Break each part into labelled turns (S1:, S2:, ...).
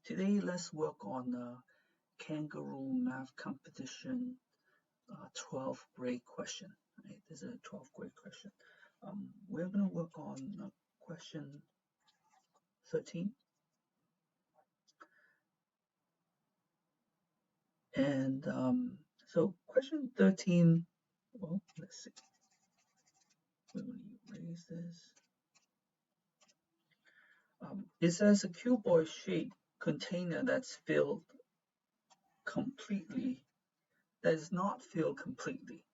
S1: Today let's work on Kangaroo Math Competition 12th grade question. Right? This is a 12th grade question. We're going to work on question 13. And so question 13, well, let's see. We're going to erase this. It says a cuboid shaped container that's filled completely, that is not filled completely,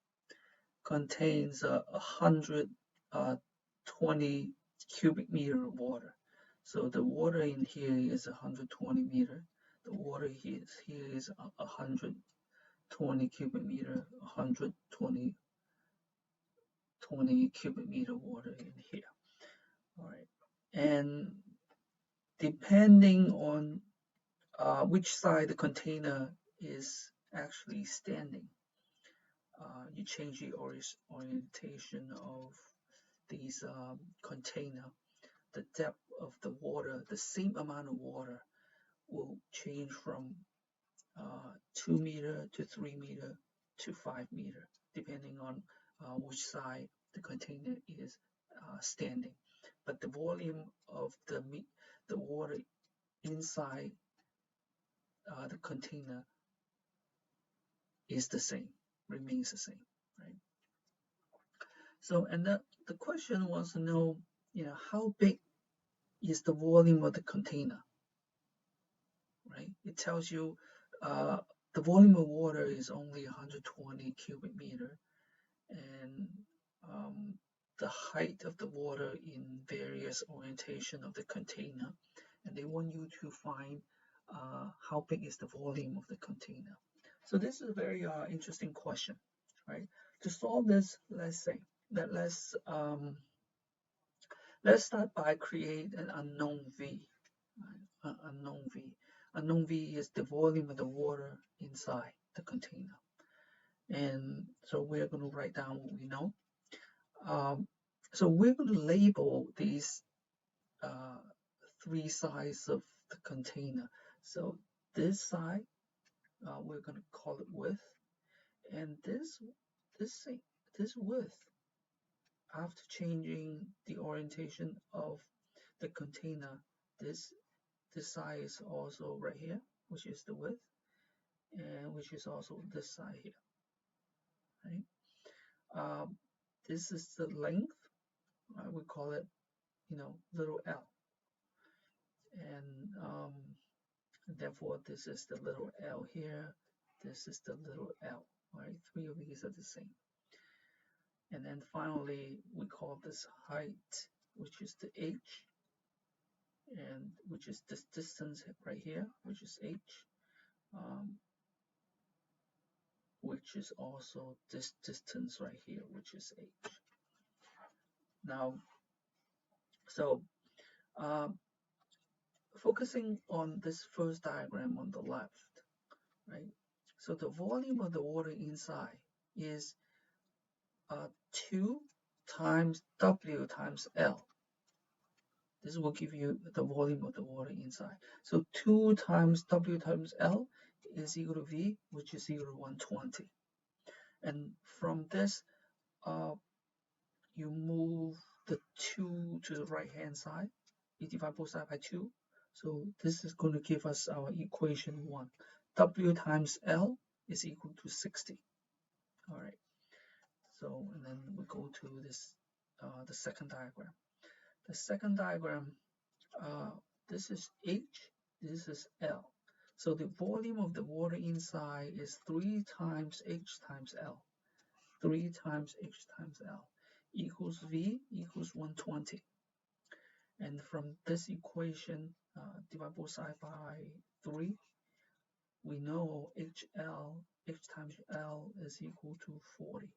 S1: contains 120 cubic meter of water. So the water in here is 120 meter. The water here is 120 cubic meter, 120 cubic meter water in here. All right, and depending on which side the container is actually standing, you change the orientation of these container. The depth of the water, the same amount of water, will change from 2 meter to 3 meter to 5 meter, depending on which side the container is standing. But the volume of the water inside the container is the same, remains the same, right? So, and the question wants to know, how big is the volume of the container, right? It tells you the volume of water is only 120 cubic meter, and the height of the water in various orientation of the container, and they want you to find how big is the volume of the container. So this is a very interesting question, right? To solve this, let's say that let's start by create an unknown V. Right? Unknown V. Unknown V is the volume of the water inside the container. And so we're going to write down what we know. So we're going to label these three sides of the container. So this side, we're going to call it width, and this width, after changing the orientation of the container, this side is also right here, which is the width, and which is also this side here, right? This is the length. We call it, little l, and therefore this is the little l here. This is the little l, right? Three of these are the same. And then finally, we call this height, which is the h, and which is this distance right here, which is h, which is also this distance right here, which is h. Now, so focusing on this first diagram on the left, right? So the volume of the water inside is 2 times W times L. This will give you the volume of the water inside. So 2 times W times L is equal to V, which is equal to 120. And from this, you move the 2 to the right hand side. You divide both sides by 2. So this is going to give us our equation 1. W times L is equal to 60. All right. So, and then we go to this, the second diagram. The second diagram, this is H, this is L. So the volume of the water inside is 3 times H times L. 3 times H times L equals V equals 120. And from this equation, divide both sides by 3, we know H times L is equal to 40.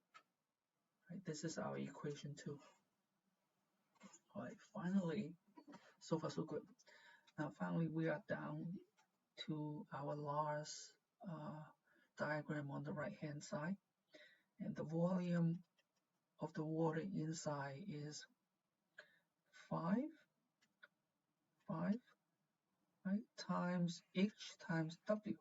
S1: Right? This is our equation 2. All right, finally, so far so good. Now finally we are down to our last diagram on the right hand side, and the volume of the water inside is 5, right? right, times H times W,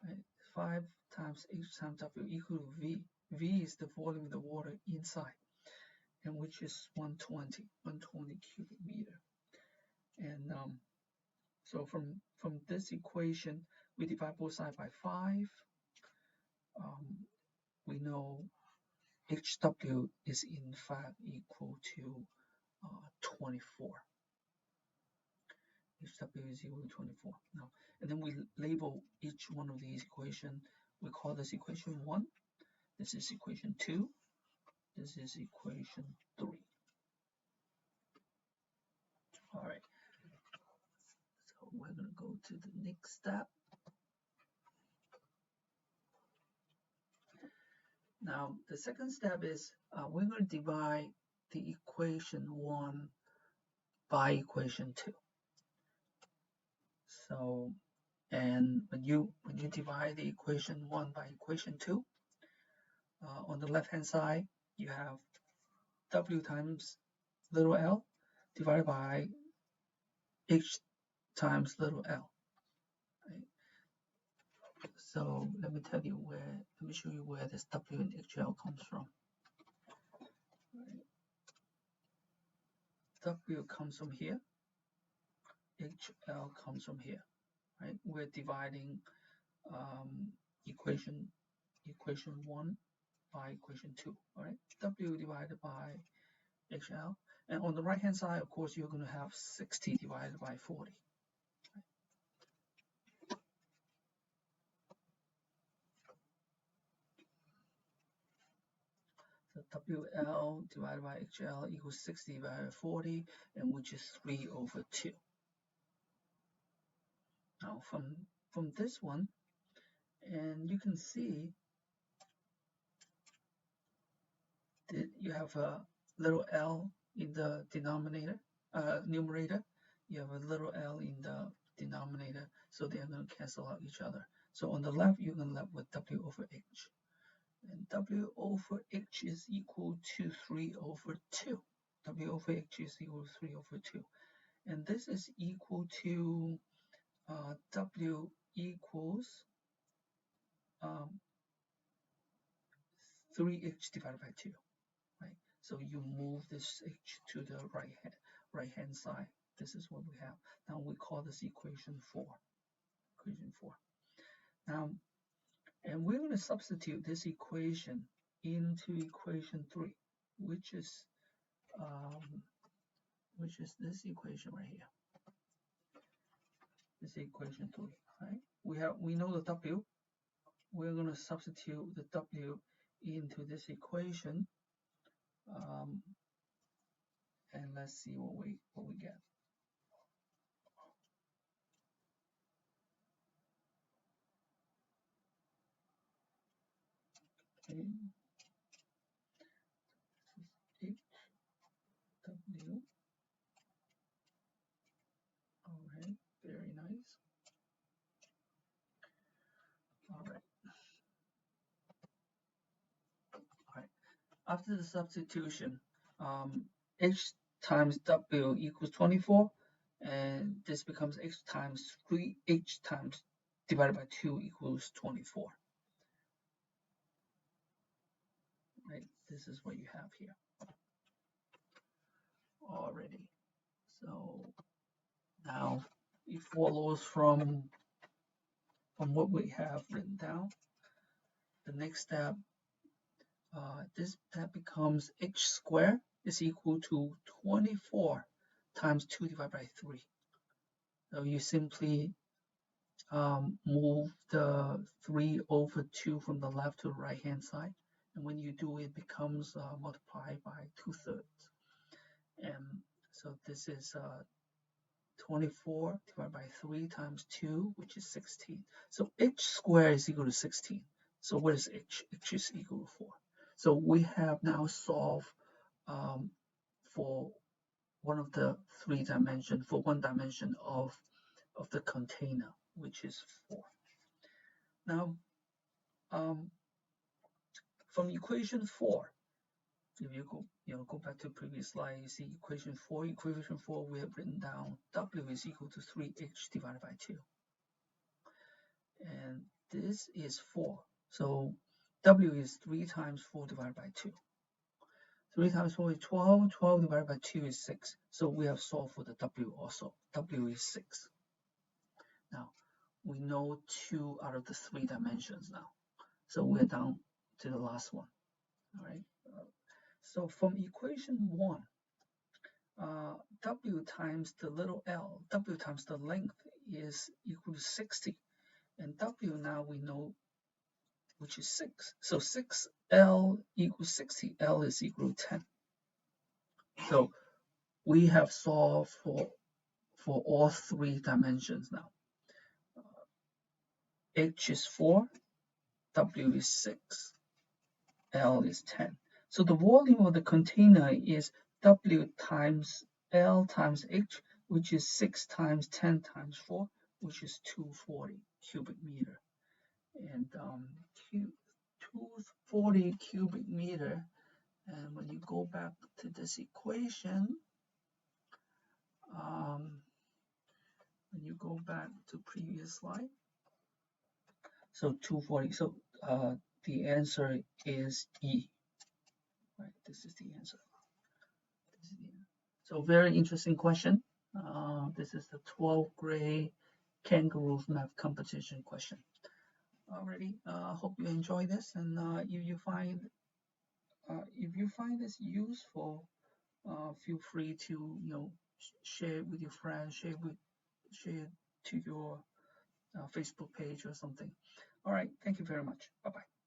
S1: right? 5 times H times W equal to V. V is the volume of the water inside, and which is 120 cubic meter. And so from this equation, we divide both sides by 5. We know HW is in fact equal to 24. HW is equal to 24. Now, and then we label each one of these equations. We call this equation 1. This is equation 2. This is equation 3. All right. So we're going to go to the next step. Now, the second step is we're going to divide the equation 1 by equation 2. So, and when you divide the equation 1 by equation 2, on the left-hand side, you have W times little l divided by H times little l. Right? So let me show you where this W and HL comes from. Right? W comes from here, HL comes from here. Right? We're dividing equation 1 by equation 2. All right? W divided by HL. And on the right hand side, of course, you're going to have 60 divided by 40. So WL divided by HL equals 60 divided by 40, and which is 3 over 2. Now from this one, and you can see that you have a little l in the numerator. You have a little l in the denominator, so they're going to cancel out each other. So on the left, you're going to left with W over H. And W over H is equal to 3 over 2. W over H is equal to 3 over 2. And this is equal to W equals 3H divided by 2. Right? So you move this H to the right hand side. This is what we have. Now we call this equation 4. Equation 4. Now, and we're going to substitute this equation into equation 3, which is this equation right here. This is equation 3. Right? We know the W. We're going to substitute the W into this equation, and let's see what we get. Okay. This is HW. All right, very nice. All right. After the substitution, H times W equals 24, and this becomes H times 3H times divided by 2 equals 24. Right, this is what you have here already. So now it follows from what we have written down. The next step, that becomes H squared is equal to 24 times 2 divided by 3. So you simply move the 3 over 2 from the left to the right hand side, and when you do it becomes multiplied by 2/3, and so this is 24 divided by 3 times 2, which is 16. So H squared is equal to 16. So what is H? H is equal to 4. So we have now solved for one of the 3 dimensions, for 1 dimension of the container, which is 4. Now, from equation 4, if you go back to previous slide, you see equation 4. Equation 4 we have written down W is equal to 3H divided by 2, and this is 4. So W is 3 times 4 divided by 2. 3 times 4 is 12. 12 divided by 2 is 6. So we have solved for the W also. W is 6. Now we know 2 out of the 3 dimensions now. So we're down to the last one. All right. So from equation 1, W times the little l, W times the length is equal to 60. And W now we know, which is 6. So 6L equals 60. L is equal to 10. So we have solved for all 3 dimensions now. H is 4, W is 6, L is 10. So the volume of the container is W times L times H, which is 6 times 10 times 4, which is 240 cubic meter. And 240 cubic meter. And when you go back to this equation, when you go back to previous slide, so 240. So the answer is E. Right, this is the answer. So very interesting question. This is the 12th grade Kangaroo math competition question. Alrighty, hope you enjoy this, and if you find this useful, feel free to share it with your friends, share it to your Facebook page or something. All right, thank you very much. Bye bye.